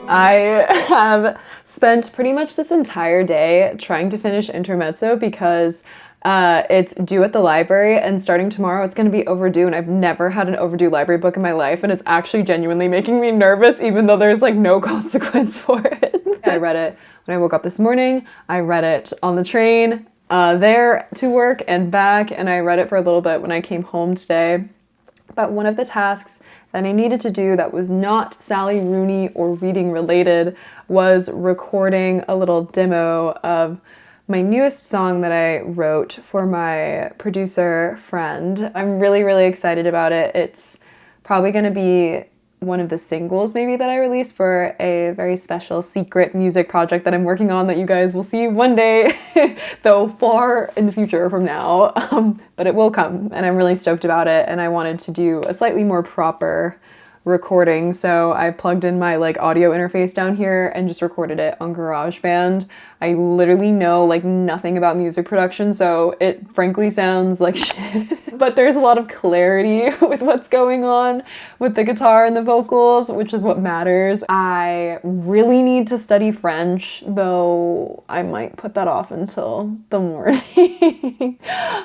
I have spent pretty much this entire day trying to finish Intermezzo because it's due at the library, and starting tomorrow it's going to be overdue, and I've never had an overdue library book in my life, and it's actually genuinely making me nervous even though there's like no consequence for it. I read it when I woke up this morning. I read it on the train there to work and back, and I read it for a little bit when I came home today. But one of the tasks that I needed to do that was not Sally Rooney or reading related was recording a little demo of my newest song that I wrote for my producer friend. I'm really, really excited about it. It's probably going to be one of the singles maybe that I release for a very special secret music project that I'm working on that you guys will see one day, though far in the future from now, but it will come, and I'm really stoked about it. And I wanted to do a slightly more proper recording, so I plugged in my like audio interface down here and just recorded it on GarageBand. I literally know like nothing about music production, so it frankly sounds like shit, but there's a lot of clarity with what's going on with the guitar and the vocals, which is what matters. I really need to study French, though I might put that off until the morning.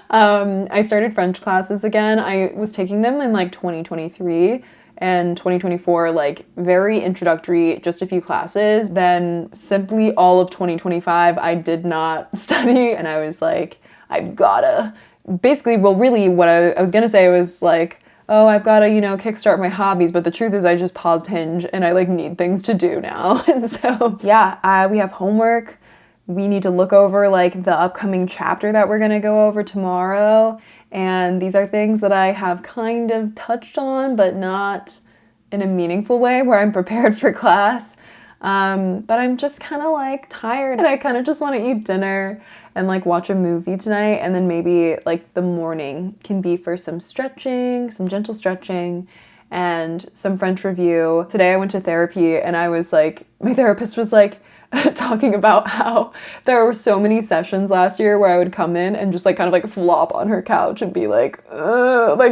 I started French classes again. I was taking them in like 2023 and 2024, like very introductory, just a few classes. Then simply all of 2025, I did not study, and I was like, I've gotta, basically, well, really what I was gonna say was like, oh, I've gotta, you know, kickstart my hobbies, but the truth is I just paused Hinge and I like need things to do now. And so, yeah, we have homework. We need to look over like the upcoming chapter that we're gonna go over tomorrow. And these are things that I have kind of touched on, but not in a meaningful way where I'm prepared for class. But I'm just kind of like tired, and I kind of just want to eat dinner and like watch a movie tonight. And then maybe like the morning can be for some stretching, some gentle stretching, and some French review. Today I went to therapy, and I was like, my therapist was like, talking about how there were so many sessions last year where I would come in and just like kind of like flop on her couch and be like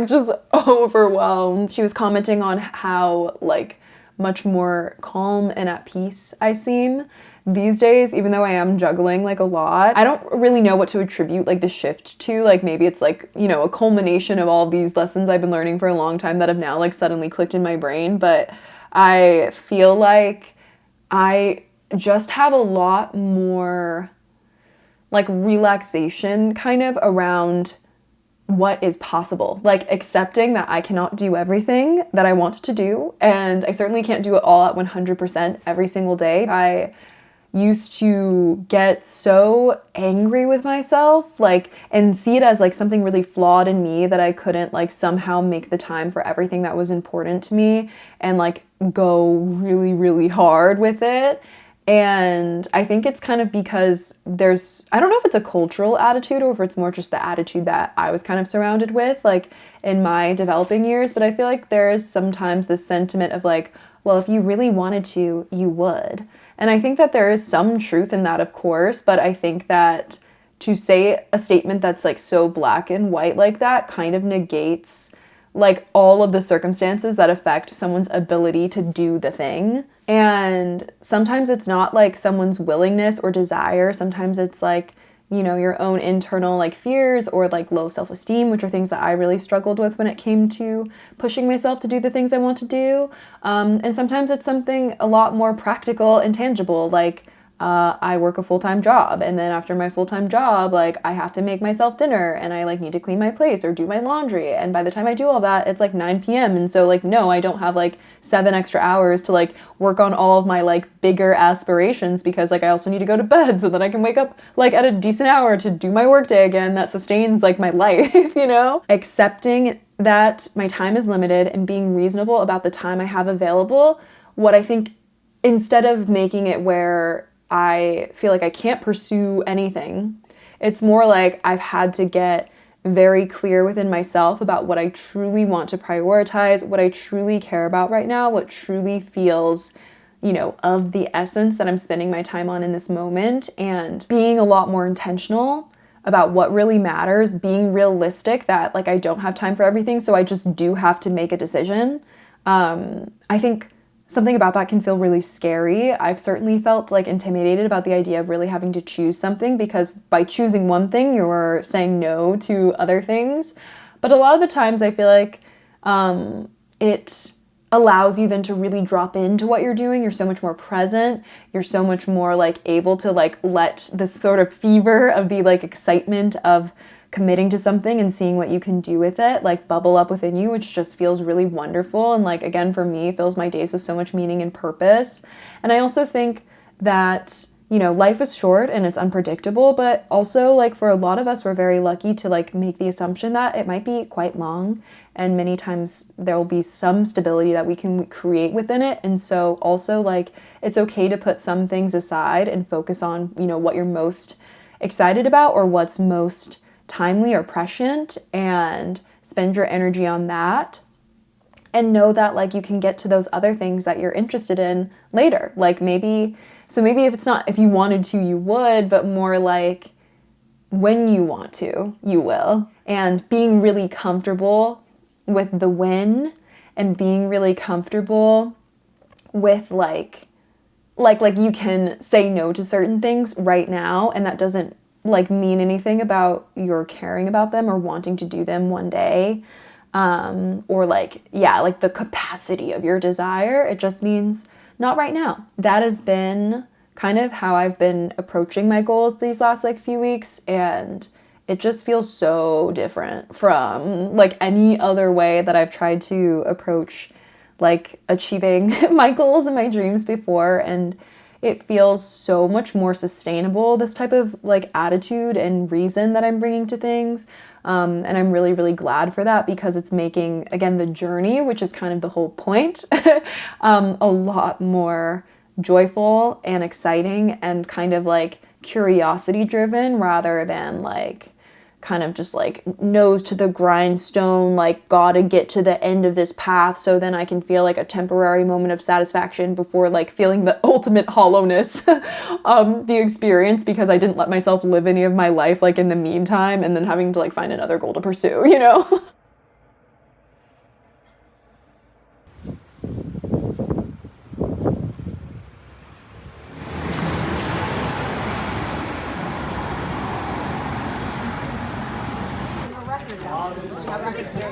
just overwhelmed. She was commenting on how like much more calm and at peace I seem these days, even though I am juggling like a lot. I don't really know what to attribute like the shift to. Like maybe it's like, you know, a culmination of all of these lessons I've been learning for a long time that have now like suddenly clicked in my brain. But I feel like I just have a lot more like relaxation kind of around what is possible, like accepting that I cannot do everything that I want to do, and I certainly can't do it all at 100% every single day. I used to get so angry with myself, like, and see it as like something really flawed in me that I couldn't like somehow make the time for everything that was important to me and like go really, really hard with it. And I think it's kind of because I don't know if it's a cultural attitude or if it's more just the attitude that I was kind of surrounded with, like in my developing years. But I feel like there is sometimes this sentiment of like, well, if you really wanted to, you would. And I think that there is some truth in that, of course. But I think that to say a statement that's like so black and white like that kind of negates like all of the circumstances that affect someone's ability to do the thing. And sometimes it's not like someone's willingness or desire. Sometimes it's like, you know, your own internal like fears or like low self-esteem, which are things that I really struggled with when it came to pushing myself to do the things I want to do. And sometimes it's something a lot more practical and tangible, like I work a full-time job, and then after my full-time job, like I have to make myself dinner, and I like need to clean my place or do my laundry, and by the time I do all that, it's like 9 p.m. and so like no, I don't have like 7 extra hours to like work on all of my like bigger aspirations, because like I also need to go to bed so that I can wake up like at a decent hour to do my workday again that sustains like my life, you know? Accepting that my time is limited and being reasonable about the time I have available, what I think, instead of making it where I feel like I can't pursue anything, it's more like I've had to get very clear within myself about what I truly want to prioritize, what I truly care about right now, what truly feels, you know, of the essence that I'm spending my time on in this moment, and being a lot more intentional about what really matters, being realistic that like I don't have time for everything, so I just do have to make a decision. I think something about that can feel really scary. I've certainly felt like intimidated about the idea of really having to choose something, because by choosing one thing, you're saying no to other things. But a lot of the times I feel like it allows you then to really drop into what you're doing. You're so much more present. You're so much more like able to like let this sort of fever of the like excitement of committing to something and seeing what you can do with it like bubble up within you, which just feels really wonderful. And like, again, for me, fills my days with so much meaning and purpose. And I also think that, you know, life is short and it's unpredictable, but also like for a lot of us, we're very lucky to like make the assumption that it might be quite long. And many times there will be some stability that we can create within it. And so also like, it's okay to put some things aside and focus on, you know, what you're most excited about or what's most timely or prescient, and spend your energy on that. And know that like you can get to those other things that you're interested in later. Like maybe if it's not, if you wanted to, you would, but more like when you want to, you will. And being really comfortable with the win, and being really comfortable with like you can say no to certain things right now, and that doesn't like mean anything about your caring about them or wanting to do them one day. Or like, yeah, like the capacity of your desire. It just means not right now. That has been kind of how I've been approaching my goals these last like few weeks. And it just feels so different from like any other way that I've tried to approach like achieving my goals and my dreams before. And it feels so much more sustainable, this type of like attitude and reason that I'm bringing to things. And I'm really, really glad for that, because it's making, again, the journey, which is kind of the whole point, a lot more joyful and exciting and kind of like curiosity driven, rather than like kind of just like nose to the grindstone, like gotta get to the end of this path so then I can feel like a temporary moment of satisfaction before like feeling the ultimate hollowness of the experience, because I didn't let myself live any of my life like in the meantime, and then having to like find another goal to pursue, you know?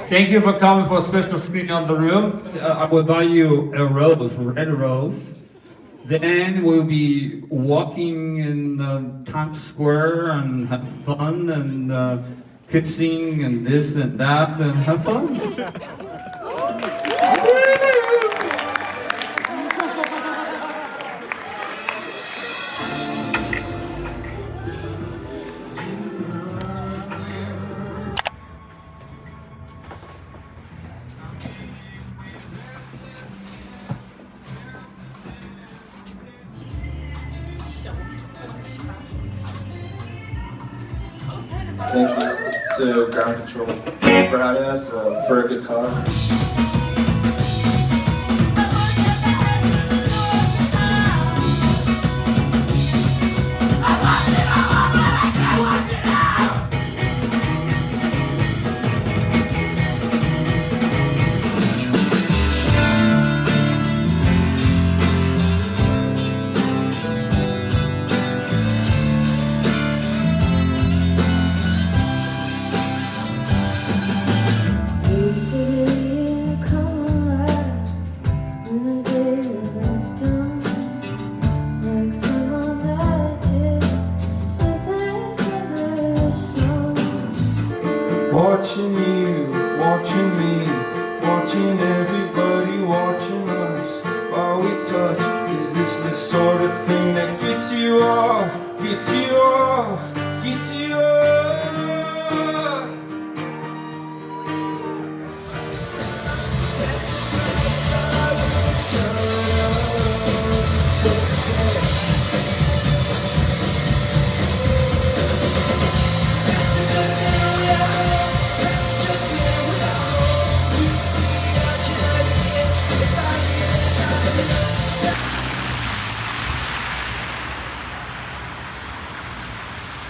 Thank you for coming for a special screening of the room. I will buy you a rose, red rose. Then we'll be walking in Times Square and have fun and kissing and this and that and have fun. Thank you to Ground Control for having us for a good cause. Watching you, watching me, watching everybody watching us while we touch. Is this the sort of thing that gets you off, gets you off, gets you off?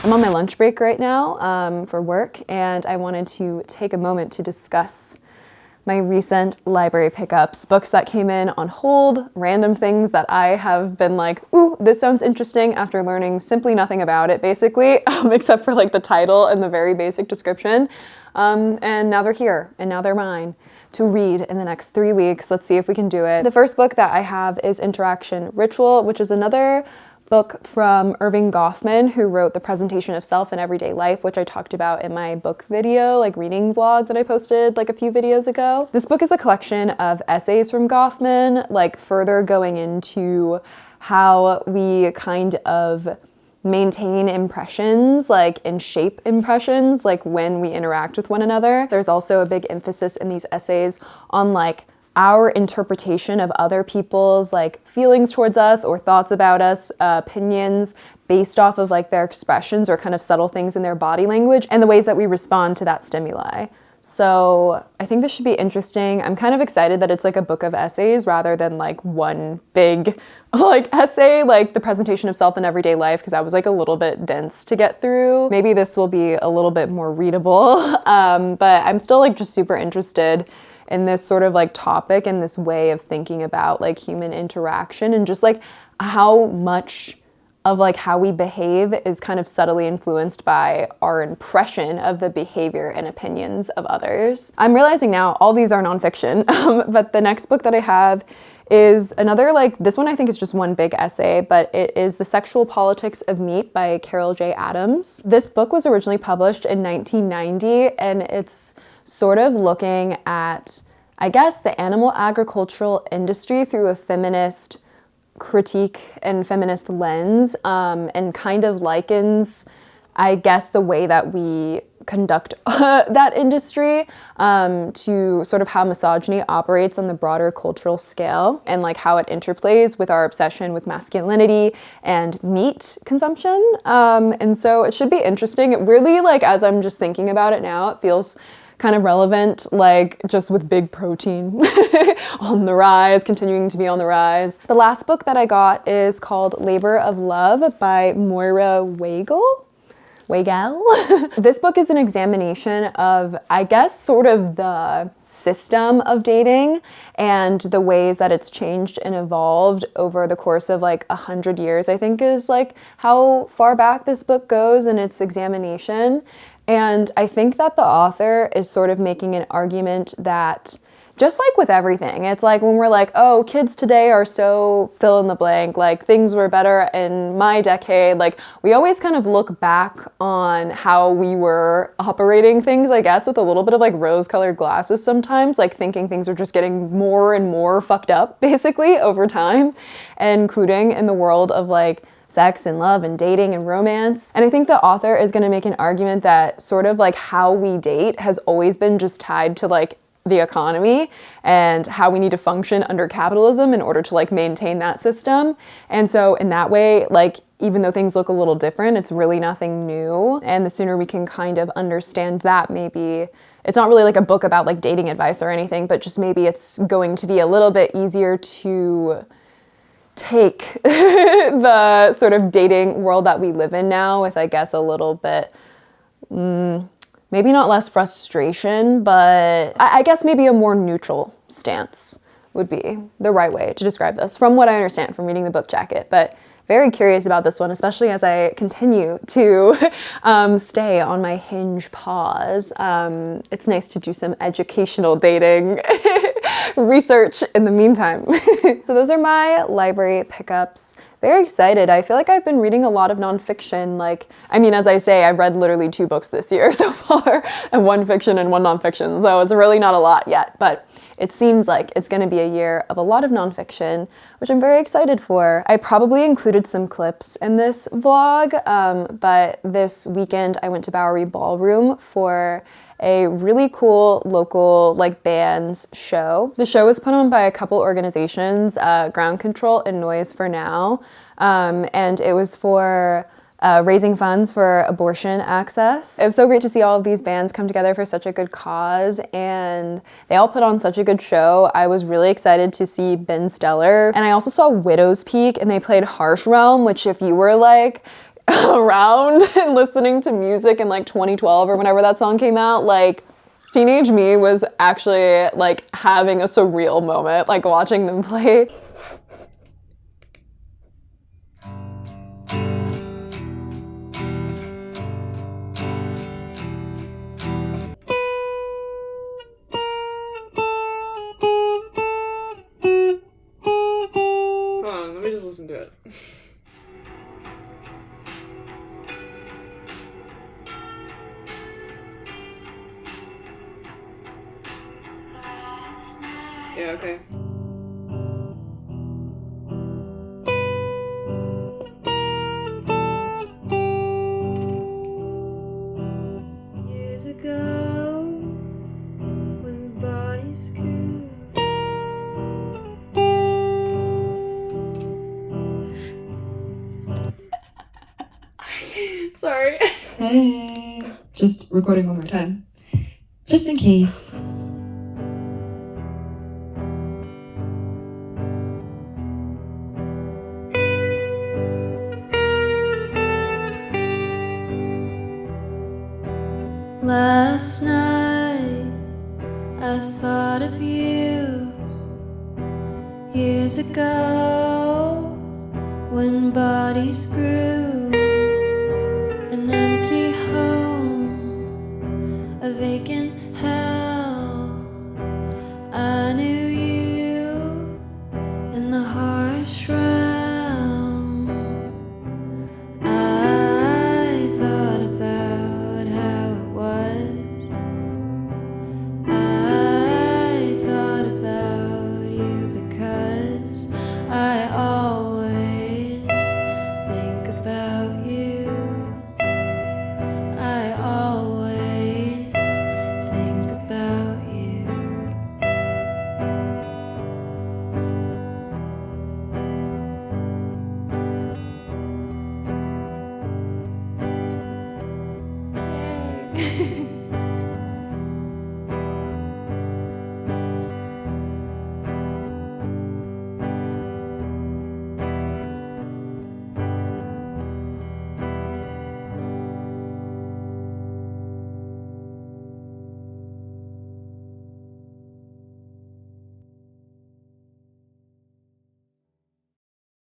I'm on my lunch break right now for work, and I wanted to take a moment to discuss my recent library pickups, books that came in on hold, random things that I have been like, ooh, this sounds interesting after learning simply nothing about it, basically, except for like the title and the very basic description. And now they're here, and now they're mine to read in the next 3 weeks. Let's see if we can do it. The first book that I have is Interaction Ritual, which is another book from Irving Goffman, who wrote The Presentation of Self in Everyday Life, which I talked about in my book video, like reading vlog that I posted like a few videos ago. This book is a collection of essays from Goffman, like further going into how we kind of maintain impressions, like, and shape impressions, like when we interact with one another. There's also a big emphasis in these essays on like our interpretation of other people's like feelings towards us or thoughts about us, opinions based off of like their expressions or kind of subtle things in their body language and the ways that we respond to that stimuli. So I think this should be interesting. I'm kind of excited that it's like a book of essays rather than like one big like essay, like The Presentation of Self in Everyday Life, because that was like a little bit dense to get through. Maybe this will be a little bit more readable, but I'm still like just super interested in this sort of like topic and this way of thinking about like human interaction and just like how much of like how we behave is kind of subtly influenced by our impression of the behavior and opinions of others. I'm realizing now all these are nonfiction, but the next book that I have is another, like, this one I think is just one big essay, but it is The Sexual Politics of Meat by Carol J. Adams. This book was originally published in 1990, and it's sort of looking at, I guess, the animal agricultural industry through a feminist critique and feminist lens, and kind of likens, I guess, the way that we conduct that industry to sort of how misogyny operates on the broader cultural scale and like how it interplays with our obsession with masculinity and meat consumption. And so it should be interesting. It really, like, as I'm just thinking about it now, it feels kind of relevant, like just with big protein on the rise, continuing to be on the rise. The last book that I got is called Labor of Love by Moira Weigel. This book is an examination of, I guess, sort of the system of dating and the ways that it's changed and evolved over the course of like 100 years, I think is like how far back this book goes in its examination. And I think that the author is sort of making an argument that, just like with everything, it's like when we're like, oh, kids today are so fill in the blank, like things were better in my decade, like we always kind of look back on how we were operating things, I guess, with a little bit of like rose-colored glasses sometimes, like thinking things are just getting more and more fucked up basically over time, including in the world of like sex and love and dating and romance. And I think the author is going to make an argument that sort of like how we date has always been just tied to like the economy and how we need to function under capitalism in order to like maintain that system. And so in that way, like, even though things look a little different, it's really nothing new. And the sooner we can kind of understand that, maybe it's not really like a book about like dating advice or anything, but just maybe it's going to be a little bit easier to take the sort of dating world that we live in now with, I guess, a little bit, maybe not less frustration, but I guess maybe a more neutral stance would be the right way to describe this, from what I understand from reading the book jacket. But very curious about this one, especially as I continue to stay on my Hinge pause. It's nice to do some educational dating research in the meantime. So those are my library pickups. Very excited. I feel like I've been reading a lot of nonfiction. Like, I mean, as I say, I've read literally 2 books this year so far, and 1 fiction and 1 nonfiction. So it's really not a lot yet, but it seems like it's going to be a year of a lot of nonfiction, which I'm very excited for. I probably included some clips in this vlog, but this weekend I went to Bowery Ballroom for a really cool local like bands show. The show was put on by a couple organizations, Ground Control and Noise for Now, and it was for raising funds for abortion access. It was so great to see all of these bands come together for such a good cause, and they all put on such a good show. I was really excited to see Ben Stellar, and I also saw Widowspeak, and they played Harsh Realm, which if you were like around and listening to music in like 2012 or whenever that song came out, like Teenage me was actually like having a surreal moment, like watching them play. Hold on, let me just listen to it. Yeah, okay. Years ago, when the bodies grew, sorry. Hey, just recording one more time, just in case. Last night I thought of you. Years ago, when bodies grew, an empty home, a vacant hell. I knew